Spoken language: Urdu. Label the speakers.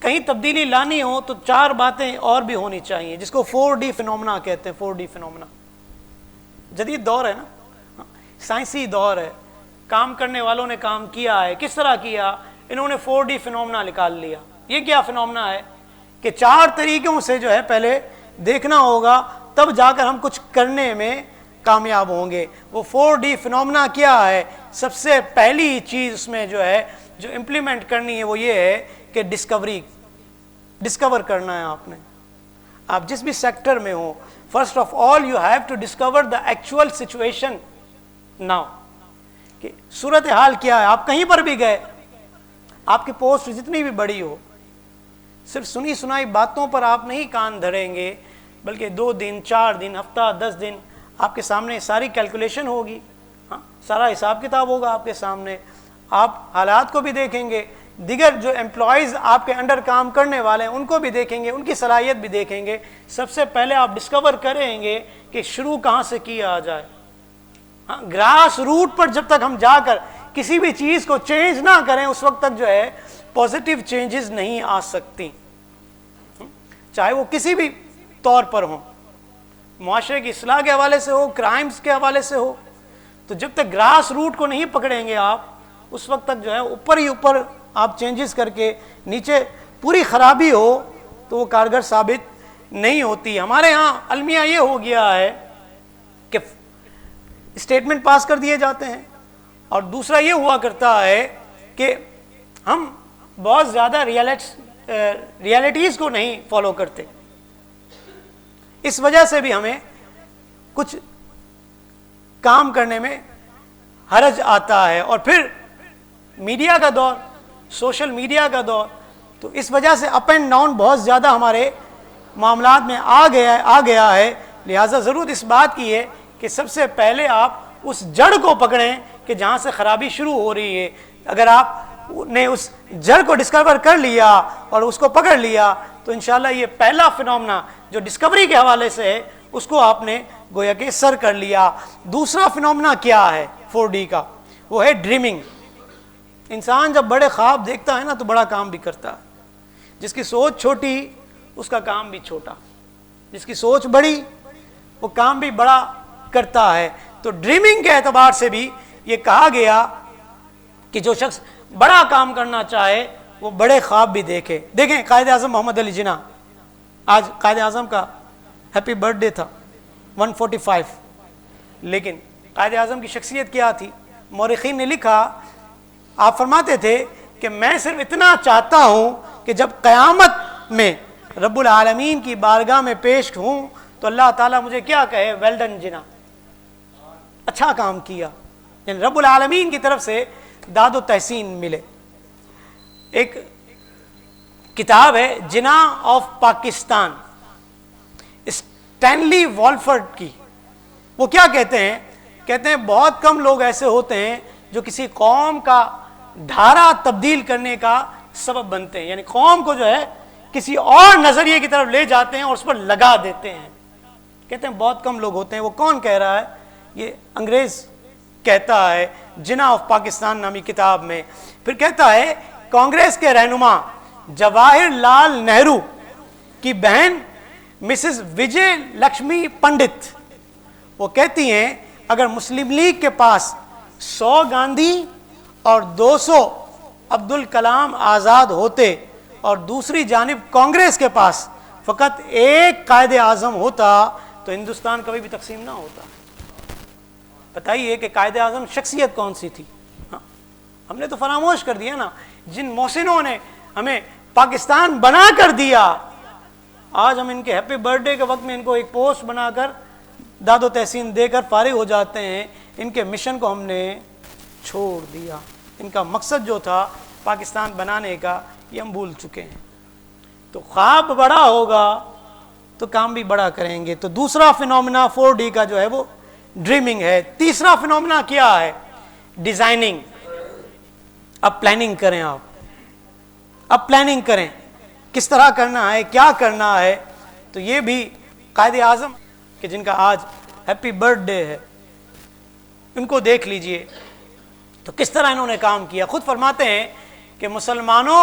Speaker 1: کہیں تبدیلی لانی ہو تو 4 باتیں اور بھی ہونی چاہیے، جس کو 4D فینومنا کہتے ہیں۔ 4D فینومنا جدید دور ہے نا، سائنسی دور ہے، کام کرنے والوں نے کام کیا ہے۔ کس طرح کیا؟ انہوں نے 4D فینومنا نکال لیا۔ یہ کیا فینومنا ہے کہ 4 طریقوں سے جو ہے پہلے دیکھنا ہوگا، تب جا کر ہم کچھ کرنے میں کامیاب ہوں گے۔ وہ 4D فینومنا کیا ہے؟ سب سے پہلی چیز اس میں جو ہے جو امپلیمنٹ کرنی ہے وہ یہ ہے کہ ڈسکور کرنا ہے آپ نے۔ آپ جس بھی سیکٹر میں ہو، first of all you have to discover the actual situation now, کہ صورتحال کیا ہے۔ آپ کہیں پر بھی گئے، آپ کی پوسٹ جتنی بھی بڑی ہو، صرف سنی سنائی باتوں پر آپ نہیں کان دھریں گے، بلکہ 2 دن 4 دن ہفتہ 10 دن آپ کے سامنے ساری کیلکولیشن ہوگی، سارا حساب کتاب ہوگا آپ کے سامنے۔ آپ حالات کو بھی دیکھیں گے، دیگر جو امپلائیز آپ کے انڈر کام کرنے والے ہیں ان کو بھی دیکھیں گے، ان کی صلاحیت بھی دیکھیں گے۔ سب سے پہلے آپ ڈسکور کریں گے کہ شروع کہاں سے کیا جائے۔ گراس روٹ پر جب تک ہم جا کر کسی بھی چیز کو چینج نہ کریں، اس وقت تک جو ہے پازیٹیو چینجز نہیں آ سکتی، چاہے وہ کسی بھی طور پر ہوں، معاشرے کی اصلاح کے حوالے سے ہو، کرائمز کے حوالے سے ہو۔ تو جب تک گراس روٹ کو نہیں پکڑیں گے آپ، اس وقت تک جو ہے اوپر ہی اوپر آپ چینجز کر کے نیچے پوری خرابی ہو تو وہ کارگر ثابت نہیں ہوتی۔ ہمارے ہاں المیہ یہ ہو گیا ہے کہ اسٹیٹمنٹ پاس کر دیے جاتے ہیں، اور دوسرا یہ ہوا کرتا ہے کہ ہم بہت زیادہ ریالٹیز کو نہیں فالو کرتے۔ اس وجہ سے بھی ہمیں کچھ کام کرنے میں حرج آتا ہے۔ اور پھر میڈیا کا دور، سوشل میڈیا کا دور، تو اس وجہ سے اپ اینڈ ڈاؤن بہت زیادہ ہمارے معاملات میں آ گیا ہے۔ لہٰذا ضرورت اس بات کی ہے کہ سب سے پہلے آپ اس جڑ کو پکڑیں کہ جہاں سے خرابی شروع ہو رہی ہے۔ اگر آپ نے اس جڑ کو ڈسکور کر لیا اور اس کو پکڑ لیا تو انشاءاللہ یہ پہلا فینومنا جو ڈسکوری کے حوالے سے ہے اس کو آپ نے گویا کہ سر کر لیا۔ دوسرا فینومنا کیا ہے 4D کا؟ وہ ہے ڈریمنگ۔ انسان جب بڑے خواب دیکھتا ہے نا تو بڑا کام بھی کرتا ہے۔ جس کی سوچ چھوٹی اس کا کام بھی چھوٹا، جس کی سوچ بڑی وہ کام بھی بڑا کرتا ہے۔ تو ڈریمنگ کے اعتبار سے بھی یہ کہا گیا کہ جو شخص بڑا کام کرنا چاہے وہ بڑے خواب بھی دیکھے۔ دیکھیں قائد اعظم محمد علی جناح، آج قائد اعظم کا ہیپی برتھ ڈے تھا 145، لیکن قائد اعظم کی شخصیت کیا تھی؟ مورخین نے لکھا، آپ فرماتے تھے کہ میں صرف اتنا چاہتا ہوں کہ جب قیامت میں رب العالمین کی بارگاہ میں پیش ہوں تو اللہ تعالیٰ مجھے کیا کہے؟ ویل ڈن جناح، اچھا کام کیا، یعنی رب العالمین کی طرف سے داد و تحسین ملے۔ ایک کتاب ہے جناح آف پاکستان، اسٹینلی والفرڈ کی۔ وہ کیا کہتے ہیں؟ کہتے ہیں بہت کم لوگ ایسے ہوتے ہیں جو کسی قوم کا دھارا تبدیل کرنے کا سبب بنتے ہیں، یعنی قوم کو جو ہے کسی اور نظریے کی طرف لے جاتے ہیں اور اس پر لگا دیتے ہیں۔ کہتے ہیں بہت کم لوگ ہوتے ہیں۔ وہ کون کہہ رہا ہے؟ یہ انگریز کہتا ہے جناح آف پاکستان نامی کتاب میں۔ پھر کہتا ہے کانگریس کے رہنما جواہر لال نہرو کی بہن مسز وجے لکشمی پنڈت، وہ کہتی ہیں اگر مسلم لیگ کے پاس 100 گاندھی اور 200 عبد الکلام آزاد ہوتے اور دوسری جانب کانگریس کے پاس فقط ایک قائد اعظم ہوتا تو ہندوستان کبھی بھی تقسیم نہ ہوتا۔ بتائیے کہ قائد اعظم شخصیت کون سی تھی؟ ہم نے تو فراموش کر دیا نا۔ جن محسنوں نے ہمیں پاکستان بنا کر دیا، آج ہم ان کے ہیپی برتھ ڈے کے وقت میں ان کو ایک پوسٹ بنا کر داد و تحسین دے کر فارغ ہو جاتے ہیں۔ ان کے مشن کو ہم نے چھوڑ دیا، ان کا مقصد جو تھا پاکستان بنانے کا یہ ہم بھول چکے ہیں۔ تو خواب بڑا ہوگا تو کام بھی بڑا کریں گے۔ تو دوسرا فینومنا 4D کا جو ہے وہ ڈریمنگ ہے۔ تیسرا فینومنا کیا ہے؟ ڈیزائننگ۔ اب پلاننگ کریں، اب پلاننگ کریں کس طرح کرنا ہے، کیا کرنا ہے۔ تو یہ بھی قائد اعظم کہ جن کا آج ہیپی برتھ ڈے ہے، ان کو دیکھ لیجئے تو کس طرح انہوں نے کام کیا۔ خود فرماتے ہیں کہ مسلمانوں